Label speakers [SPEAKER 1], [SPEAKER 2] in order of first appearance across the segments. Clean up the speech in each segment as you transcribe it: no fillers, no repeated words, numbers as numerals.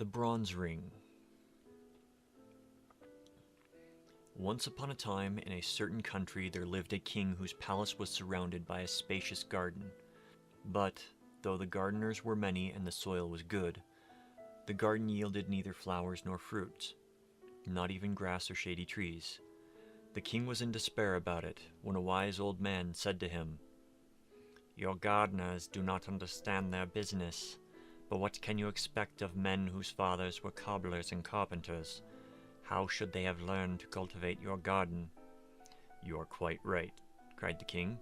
[SPEAKER 1] The Bronze Ring. Once upon a time, in a certain country, there lived a king whose palace was surrounded by a spacious garden. But, though the gardeners were many and the soil was good, the garden yielded neither flowers nor fruits, not even grass or shady trees. The king was in despair about it, when a wise old man said to him, "Your gardeners do not understand their business, but what can you expect of men whose fathers were cobblers and carpenters? How should they have learned to cultivate your garden?" "You are quite right," cried the king.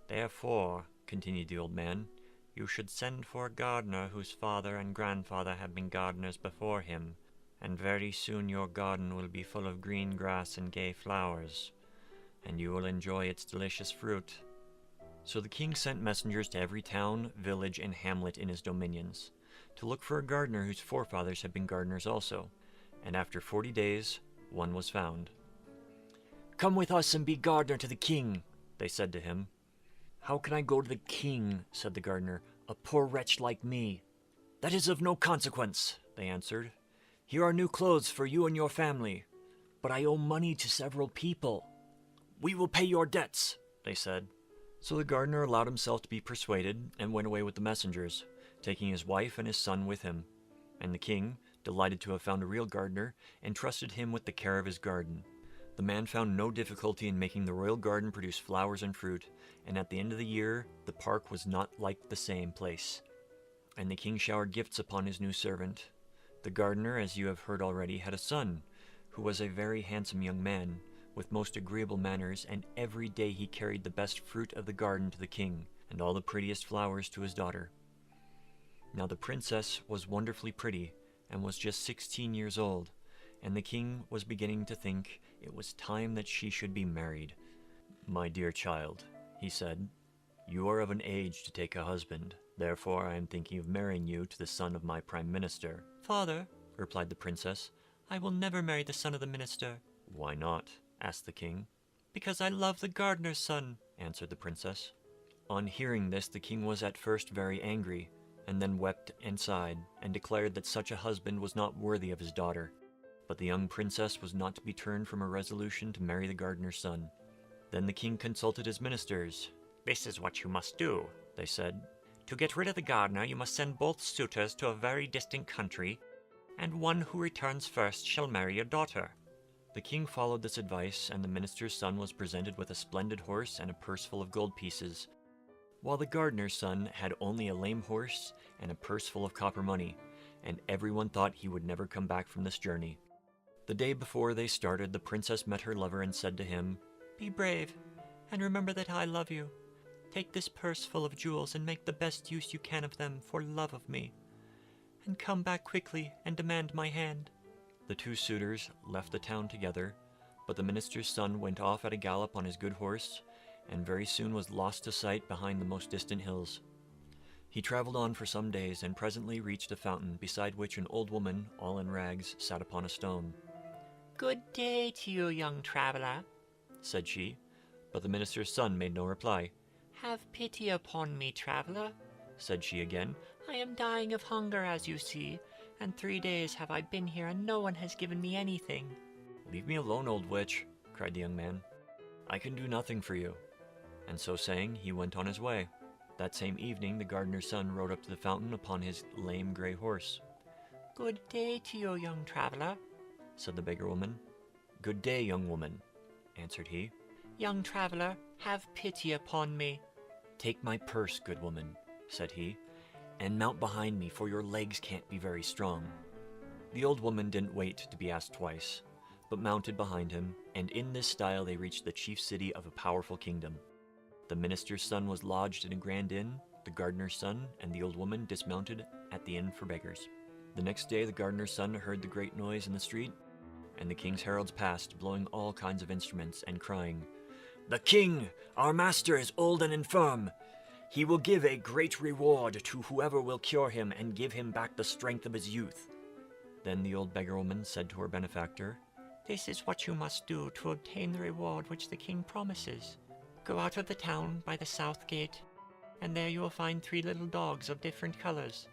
[SPEAKER 1] "Therefore," continued the old man, "you should send for a gardener whose father and grandfather have been gardeners before him, and very soon your garden will be full of green grass and gay flowers, and you will enjoy its delicious fruit." So the king sent messengers to every town, village, and hamlet in his dominions, to look for a gardener whose forefathers had been gardeners also, and after 40 days, one was found. "Come with us and be gardener to the king," they said to him. "How can I go to the king?" said the gardener, "a poor wretch like me?" "That is of no consequence," they answered. "Here are new clothes for you and your family." "But I owe money to several people." "We will pay your debts," they said. So the gardener allowed himself to be persuaded and went away with the messengers, taking his wife and his son with him. And the king, delighted to have found a real gardener, entrusted him with the care of his garden. The man found no difficulty in making the royal garden produce flowers and fruit, and at the end of the year, the park was not like the same place. And the king showered gifts upon his new servant. The gardener, as you have heard already, had a son, who was a very handsome young man, with most agreeable manners, and every day he carried the best fruit of the garden to the king, and all the prettiest flowers to his daughter. Now the princess was wonderfully pretty, and was just 16 years old, and the king was beginning to think it was time that she should be married. "My dear child," he said, "you are of an age to take a husband. Therefore I am thinking of marrying you to the son of my prime minister."
[SPEAKER 2] "Father," replied the princess, "I will never marry the son of the minister."
[SPEAKER 1] "Why not?" asked the king.
[SPEAKER 2] "Because I love the gardener's son,"
[SPEAKER 1] answered the princess. On hearing this, the king was at first very angry, and then wept and sighed, and declared that such a husband was not worthy of his daughter. But the young princess was not to be turned from her resolution to marry the gardener's son. Then the king consulted his ministers.
[SPEAKER 2] "This is what you must do," they said. "To get rid of the gardener, you must send both suitors to a very distant country, and one who returns first shall marry your daughter."
[SPEAKER 1] The king followed this advice, and the minister's son was presented with a splendid horse and a purse full of gold pieces, while the gardener's son had only a lame horse and a purse full of copper money, and everyone thought he would never come back from this journey. The day before they started, the princess met her lover and said to him,
[SPEAKER 2] "Be brave, and remember that I love you. Take this purse full of jewels and make the best use you can of them for love of me. And come back quickly and demand my hand."
[SPEAKER 1] The two suitors left the town together, but the minister's son went off at a gallop on his good horse, and very soon was lost to sight behind the most distant hills. He traveled on for some days, and presently reached a fountain, beside which an old woman, all in rags, sat upon a stone.
[SPEAKER 2] "Good day to you, young traveler,"
[SPEAKER 1] said she, but the minister's son made no reply.
[SPEAKER 2] "Have pity upon me, traveler,"
[SPEAKER 1] said she again.
[SPEAKER 2] "I am dying of hunger, as you see, and 3 days have I been here, and no one has given me anything."
[SPEAKER 1] "Leave me alone, old witch," cried the young man. "I can do nothing for you." And so saying, he went on his way. That same evening, the gardener's son rode up to the fountain upon his lame gray horse.
[SPEAKER 2] "Good day to you, young traveler,"
[SPEAKER 1] said the beggar woman. "Good day, young woman," answered he.
[SPEAKER 2] "Young traveler, have pity upon me."
[SPEAKER 1] "Take my purse, good woman," said he, "and mount behind me, for your legs can't be very strong." The old woman didn't wait to be asked twice, but mounted behind him, and in this style they reached the chief city of a powerful kingdom. The minister's son was lodged in a grand inn, the gardener's son and the old woman dismounted at the inn for beggars. The next day the gardener's son heard the great noise in the street, and the king's heralds passed, blowing all kinds of instruments and crying, "The king, our master, is old and infirm. He will give a great reward to whoever will cure him and give him back the strength of his youth." Then the old beggar woman said to her benefactor,
[SPEAKER 2] "This is what you must do to obtain the reward which the king promises. Go out of the town by the south gate, and there you will find 3 little dogs of different colors.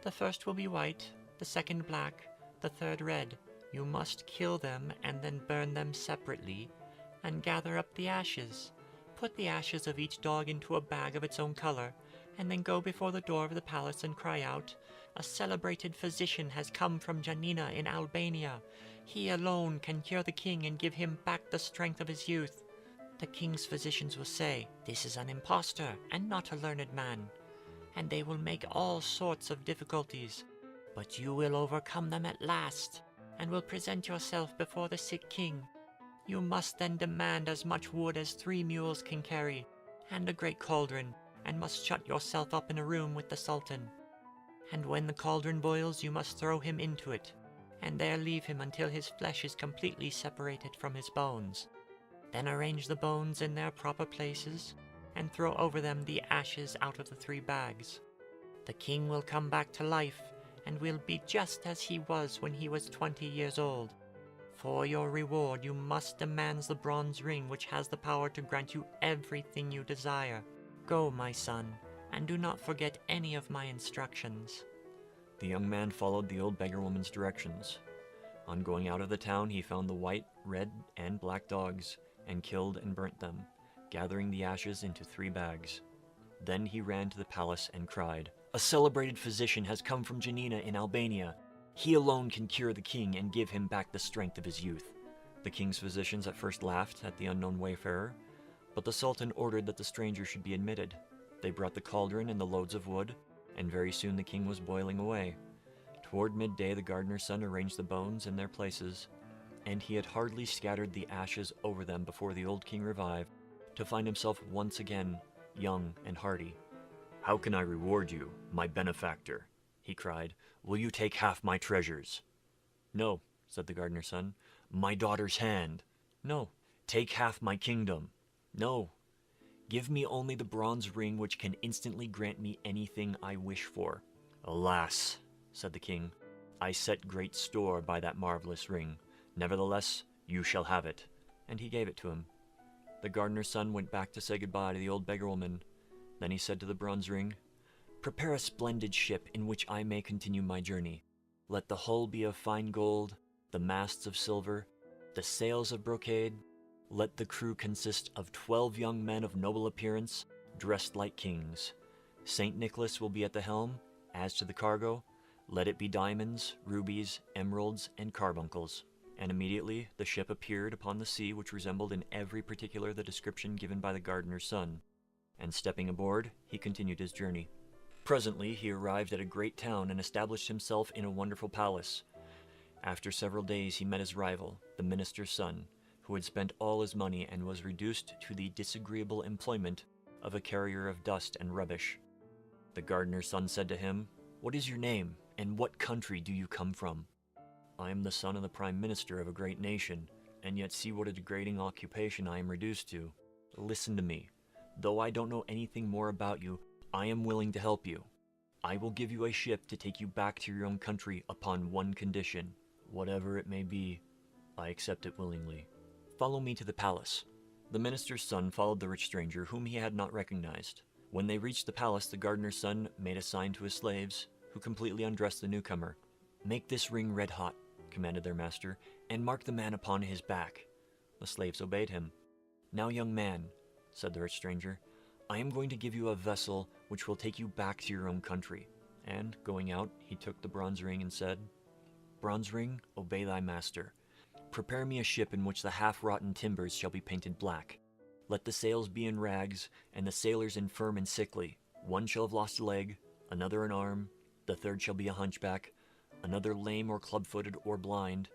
[SPEAKER 2] The first will be white, the second black, the third red. You must kill them and then burn them separately, and gather up the ashes. Put the ashes of each dog into a bag of its own color, and then go before the door of the palace and cry out, 'A celebrated physician has come from Janina in Albania. He alone can cure the king and give him back the strength of his youth.' The king's physicians will say, 'This is an impostor and not a learned man,' and they will make all sorts of difficulties. But you will overcome them at last, and will present yourself before the sick king. You must then demand as much wood as 3 mules can carry, and a great cauldron, and must shut yourself up in a room with the sultan. And when the cauldron boils, you must throw him into it, and there leave him until his flesh is completely separated from his bones. Then arrange the bones in their proper places, and throw over them the ashes out of the 3 bags. The king will come back to life, and will be just as he was when he was 20 years old. For your reward, you must demand the bronze ring which has the power to grant you everything you desire. Go, my son, and do not forget any of my instructions."
[SPEAKER 1] The young man followed the old beggar woman's directions. On going out of the town, he found the white, red, and black dogs, and killed and burnt them, gathering the ashes into 3 bags. Then he ran to the palace and cried, "A celebrated physician has come from Janina in Albania. He alone can cure the king and give him back the strength of his youth." The king's physicians at first laughed at the unknown wayfarer, but the sultan ordered that the stranger should be admitted. They brought the cauldron and the loads of wood, and very soon the king was boiling away. Toward midday the gardener's son arranged the bones in their places, and he had hardly scattered the ashes over them before the old king revived, to find himself once again young and hearty. "How can I reward you, my benefactor?" he cried. "Will you take half my treasures?" "No," said the gardener's son. "My daughter's hand?" "No." "Take half my kingdom?" "No." "Give me only the bronze ring which can instantly grant me anything I wish for." "Alas," said the king, "I set great store by that marvelous ring. Nevertheless, you shall have it." And he gave it to him. The gardener's son went back to say goodbye to the old beggar woman. Then he said to the bronze ring, "Prepare a splendid ship in which I may continue my journey. Let the hull be of fine gold, the masts of silver, the sails of brocade. Let the crew consist of 12 young men of noble appearance, dressed like kings. St. Nicholas will be at the helm. As to the cargo, let it be diamonds, rubies, emeralds, and carbuncles." And immediately the ship appeared upon the sea, which resembled in every particular the description given by the gardener's son. And stepping aboard, he continued his journey. Presently he arrived at a great town and established himself in a wonderful palace. After several days he met his rival, the minister's son, who had spent all his money and was reduced to the disagreeable employment of a carrier of dust and rubbish. The gardener's son said to him, "What is your name, and what country do you come from?" "I am the son of the prime minister of a great nation, and yet see what a degrading occupation I am reduced to. Listen to me. Though I don't know anything more about you, I am willing to help you. I will give you a ship to take you back to your own country upon one condition. Whatever it may be, I accept it willingly. Follow me to the palace." The minister's son followed the rich stranger, whom he had not recognized. When they reached the palace, the gardener's son made a sign to his slaves, who completely undressed the newcomer. "Make this ring red hot," commanded their master, "and mark the man upon his back." The slaves obeyed him. "Now, young man," said the rich stranger, "I am going to give you a vessel which will take you back to your own country." And, going out, he took the bronze ring and said, "Bronze ring, obey thy master. Prepare me a ship in which the half-rotten timbers shall be painted black. Let the sails be in rags, and the sailors infirm and sickly. One shall have lost a leg, another an arm, the third shall be a hunchback, another lame or club-footed or blind,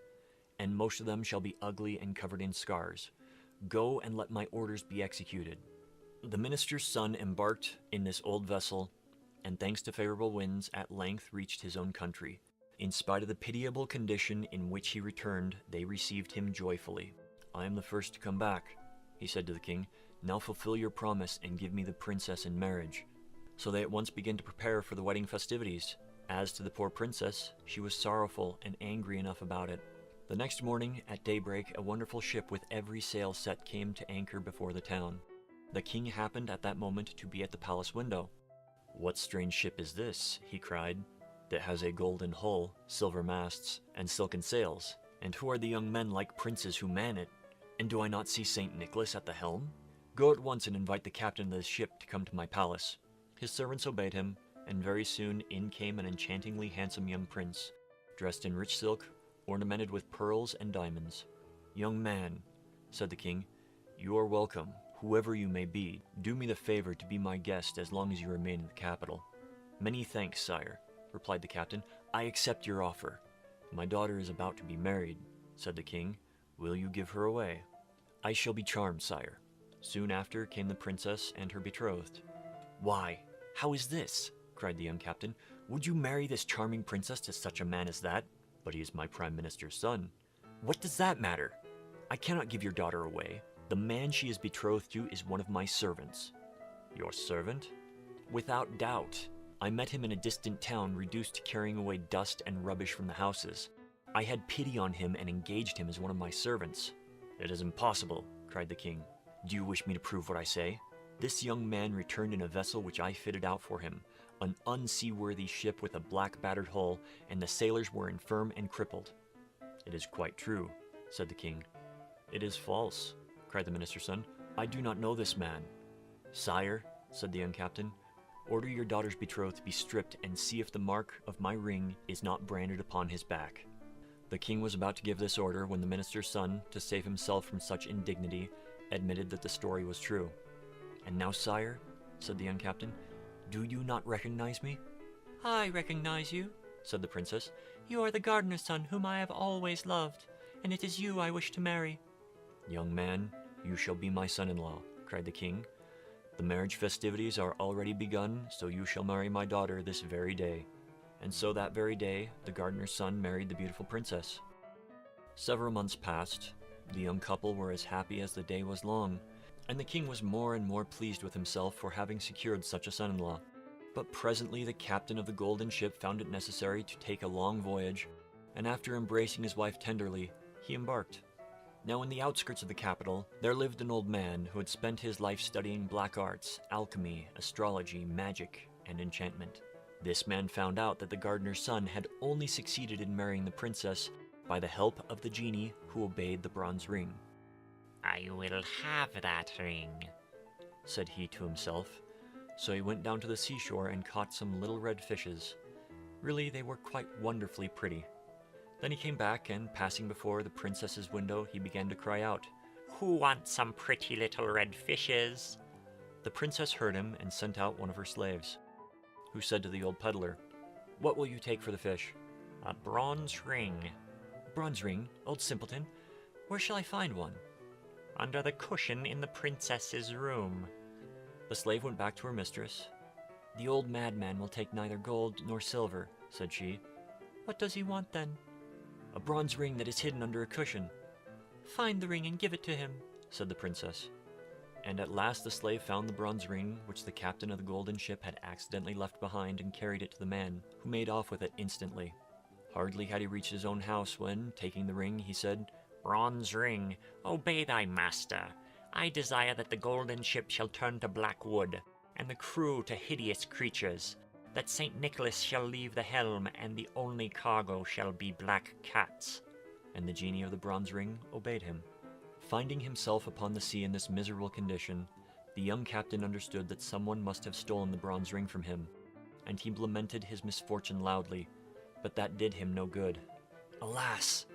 [SPEAKER 1] and most of them shall be ugly and covered in scars. Go and let my orders be executed." The minister's son embarked in this old vessel, and thanks to favorable winds, at length reached his own country. In spite of the pitiable condition in which he returned, they received him joyfully. "I am the first to come back," he said to the king. "Now fulfill your promise and give me the princess in marriage." So they at once began to prepare for the wedding festivities. As to the poor princess, she was sorrowful and angry enough about it. The next morning, at daybreak, a wonderful ship with every sail set came to anchor before the town. The king happened at that moment to be at the palace window. "What strange ship is this?" he cried. that has a golden hull, silver masts, and silken sails? And who are the young men like princes who man it? And do I not see St. Nicholas at the helm? Go at once and invite the captain of this ship to come to my palace." His servants obeyed him, and very soon in came an enchantingly handsome young prince, dressed in rich silk, ornamented with pearls and diamonds. "Young man," said the king, "you are welcome, whoever you may be. Do me the favor to be my guest as long as you remain in the capital." "Many thanks, sire," replied the captain. "I accept your offer." "My daughter is about to be married," said the king. "Will you give her away?" "I shall be charmed, sire." Soon after came the princess and her betrothed. "Why, how is this?" cried the young captain. "Would you marry this charming princess to such a man as that?" "But he is my prime minister's son." "What does that matter? I cannot give your daughter away. The man she is betrothed to is one of my servants." "Your servant?" "Without doubt. I met him in a distant town, reduced to carrying away dust and rubbish from the houses. I had pity on him and engaged him as one of my servants." "It is impossible," cried the king. "Do you wish me to prove what I say? This young man returned in a vessel which I fitted out for him, an unseaworthy ship with a black battered hull, and the sailors were infirm and crippled." "It is quite true," said the king. "It is false," cried the minister's son. "I do not know this man." "Sire," said the young captain, "order your daughter's betrothed to be stripped and see if the mark of my ring is not branded upon his back." The king was about to give this order when the minister's son, to save himself from such indignity, admitted that the story was true. "And now, sire," said the young captain, "do you not recognize me?"
[SPEAKER 2] "I recognize you," said the princess. "You are the gardener's son whom I have always loved, and it is you I wish to marry."
[SPEAKER 1] "Young man, you shall be my son-in-law," cried the king. "The marriage festivities are already begun, so you shall marry my daughter this very day." And so that very day, the gardener's son married the beautiful princess. Several months passed. The young couple were as happy as the day was long, and the king was more and more pleased with himself for having secured such a son-in-law. But presently the captain of the golden ship found it necessary to take a long voyage, and after embracing his wife tenderly, he embarked. Now in the outskirts of the capital, there lived an old man who had spent his life studying black arts, alchemy, astrology, magic, and enchantment. This man found out that the gardener's son had only succeeded in marrying the princess by the help of the genie who obeyed the bronze ring.
[SPEAKER 2] "I will have that ring,"
[SPEAKER 1] said he to himself. So he went down to the seashore and caught some little red fishes. Really, they were quite wonderfully pretty. Then he came back, and passing before the princess's window, he began to cry out,
[SPEAKER 2] "Who wants some pretty little red fishes?"
[SPEAKER 1] The princess heard him and sent out one of her slaves, who said to the old peddler, "What will you take for the fish?"
[SPEAKER 2] "A bronze ring."
[SPEAKER 1] "Bronze ring, old simpleton? Where shall I find one?"
[SPEAKER 2] "Under the cushion in the princess's room."
[SPEAKER 1] The slave went back to her mistress. "The old madman will take neither gold nor silver," said she.
[SPEAKER 2] "What does he want then?"
[SPEAKER 1] "A bronze ring that is hidden under a cushion."
[SPEAKER 2] "Find the ring and give it to him,"
[SPEAKER 1] said the princess. And at last the slave found the bronze ring, which the captain of the golden ship had accidentally left behind, and carried it to the man, who made off with it instantly. Hardly had he reached his own house when, taking the ring, he said,
[SPEAKER 2] "Bronze ring, obey thy master. I desire that the golden ship shall turn to black wood, and the crew to hideous creatures, that St. Nicholas shall leave the helm, and the only cargo shall be black cats."
[SPEAKER 1] And the genie of the bronze ring obeyed him. Finding himself upon the sea in this miserable condition, the young captain understood that someone must have stolen the bronze ring from him, and he lamented his misfortune loudly, but that did him no good. "Alas,"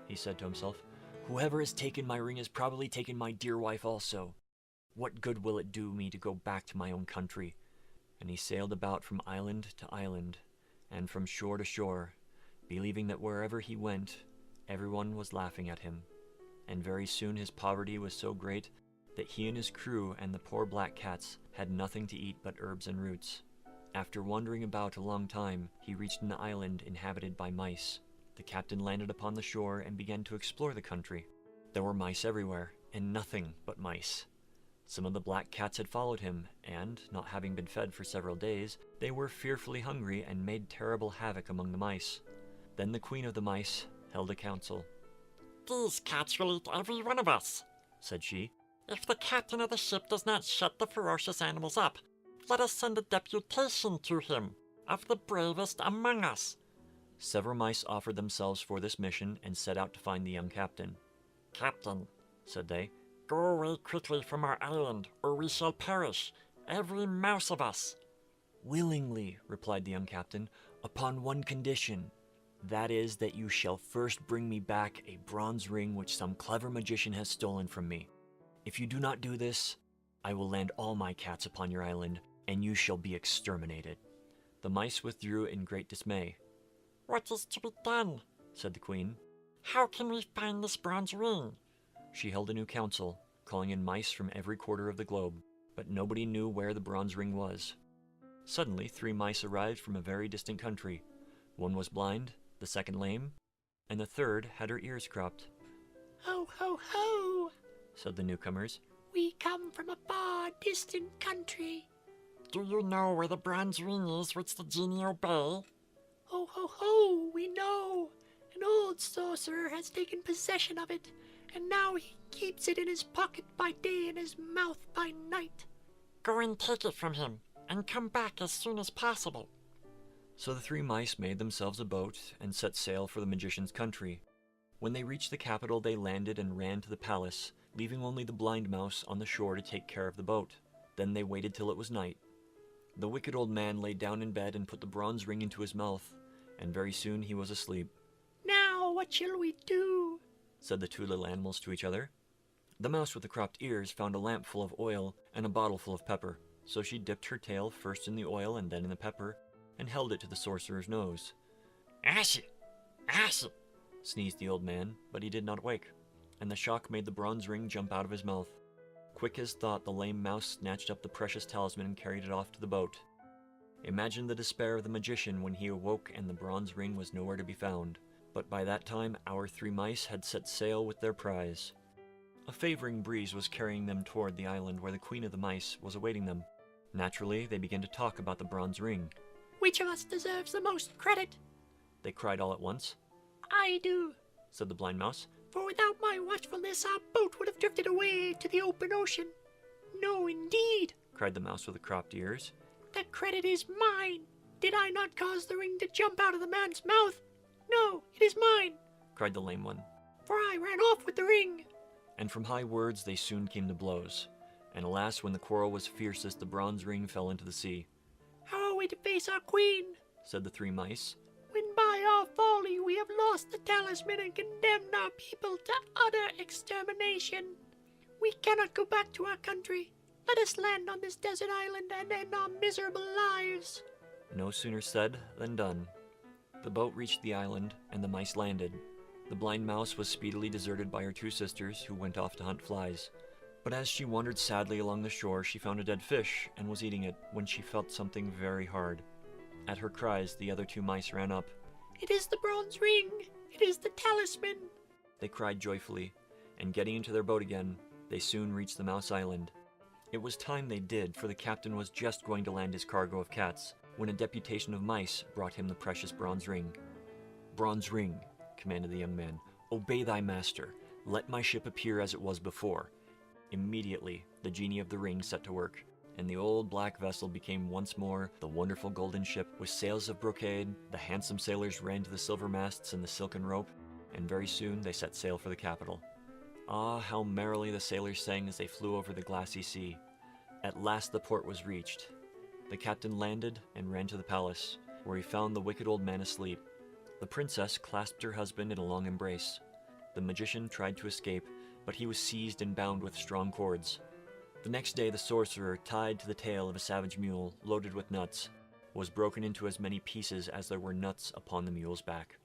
[SPEAKER 1] he said to himself, "whoever has taken my ring has probably taken my dear wife also. What good will it do me to go back to my own country?" And he sailed about from island to island, and from shore to shore, believing that wherever he went, everyone was laughing at him. And very soon his poverty was so great that he and his crew and the poor black cats had nothing to eat but herbs and roots. After wandering about a long time, he reached an island inhabited by mice. The captain landed upon the shore and began to explore the country. There were mice everywhere, and nothing but mice. Some of the black cats had followed him, and, not having been fed for several days, they were fearfully hungry and made terrible havoc among the mice. Then the queen of the mice held a council.
[SPEAKER 3] "These cats will eat every one of us,"
[SPEAKER 1] said she.
[SPEAKER 3] "If the captain of the ship does not shut the ferocious animals up, let us send a deputation to him. of the bravest among us.
[SPEAKER 1] Several mice offered themselves for this mission and set out to find the young captain.
[SPEAKER 3] Captain,
[SPEAKER 1] Said they.
[SPEAKER 3] go away quickly from our island, or we shall perish, every mouse of us.
[SPEAKER 1] Willingly, replied the young captain, upon one condition. That is that you shall first bring me back a bronze ring which some clever magician has stolen from me. If you do not do this, I will land all my cats upon your island, and you shall be exterminated. The mice withdrew in great dismay.
[SPEAKER 3] What is to be done?
[SPEAKER 1] Said the queen.
[SPEAKER 3] How can we find this bronze ring?
[SPEAKER 1] She held a new council, calling in mice from every quarter of the globe, but nobody knew where the bronze ring was. Suddenly, 3 mice arrived from a very distant country. One was blind, the second lame, and the third had her ears cropped.
[SPEAKER 2] Ho, ho, ho!
[SPEAKER 1] Said the newcomers.
[SPEAKER 2] We come from a far distant country.
[SPEAKER 3] Do you know where the bronze ring is which the genie obey?
[SPEAKER 2] Ho, ho, ho! We know! An old sorcerer has taken possession of it, and now he keeps it in his pocket by day and his mouth by night.
[SPEAKER 3] Go and take it from him, and come back as soon as possible.
[SPEAKER 1] So the 3 mice made themselves a boat and set sail for the magician's country. When they reached the capital, they landed and ran to the palace, leaving only the blind mouse on the shore to take care of the boat. Then they waited till it was night. The wicked old man lay down in bed and put the bronze ring into his mouth, and very soon he was asleep.
[SPEAKER 2] Now what shall we do?
[SPEAKER 1] Said the 2 little animals to each other. The mouse with the cropped ears found a lamp full of oil and a bottle full of pepper, so she dipped her tail first in the oil and then in the pepper, and held it to the sorcerer's nose.
[SPEAKER 3] Ashy! Ashy!
[SPEAKER 1] Sneezed the old man, but he did not wake, and the shock made the bronze ring jump out of his mouth. Quick as thought, the lame mouse snatched up the precious talisman and carried it off to the boat. Imagine the despair of the magician when he awoke and the bronze ring was nowhere to be found. But by that time, our 3 mice had set sail with their prize. A favoring breeze was carrying them toward the island where the queen of the mice was awaiting them. Naturally, they began to talk about the bronze ring.
[SPEAKER 2] Which of us deserves the most credit?
[SPEAKER 1] They cried all at once.
[SPEAKER 2] I do,
[SPEAKER 1] Said the blind mouse.
[SPEAKER 2] for without my watchfulness our boat would have drifted away to the open ocean. No, indeed.
[SPEAKER 1] Cried the mouse with the cropped ears.
[SPEAKER 2] The credit is mine. Did I not cause the ring to jump out of the man's mouth? No, it is mine,
[SPEAKER 1] Cried the lame one.
[SPEAKER 2] for I ran off with the ring.
[SPEAKER 1] And from high words they soon came to blows. And alas, when the quarrel was fiercest, the bronze ring fell into the sea.
[SPEAKER 2] How are we to face our queen,
[SPEAKER 1] Said the 3 mice.
[SPEAKER 2] when by our folly we have lost the talisman and condemned our people to utter extermination? We cannot go back to our country. Let us land on this desert island and end our miserable lives.
[SPEAKER 1] No sooner said than done. The boat reached the island, and the mice landed. The blind mouse was speedily deserted by her 2 sisters, who went off to hunt flies. But as she wandered sadly along the shore, she found a dead fish and was eating it when she felt something very hard. At her cries, the other 2 mice ran up.
[SPEAKER 2] It is the bronze ring. It is the talisman.
[SPEAKER 1] They cried joyfully, and getting into their boat again, they soon reached the Mouse Island. It was time they did, for the captain was just going to land his cargo of cats, when a deputation of mice brought him the precious bronze ring. "Bronze ring," commanded the young man, "obey thy master. Let my ship appear as it was before." Immediately, the genie of the ring set to work, and the old black vessel became once more the wonderful golden ship with sails of brocade. The handsome sailors ran to the silver masts and the silken rope, and very soon they set sail for the capital. Ah, how merrily the sailors sang as they flew over the glassy sea. At last the port was reached. The captain landed and ran to the palace, where he found the wicked old man asleep. The princess clasped her husband in a long embrace. The magician tried to escape, but he was seized and bound with strong cords. The next day the sorcerer, tied to the tail of a savage mule loaded with nuts, was broken into as many pieces as there were nuts upon the mule's back.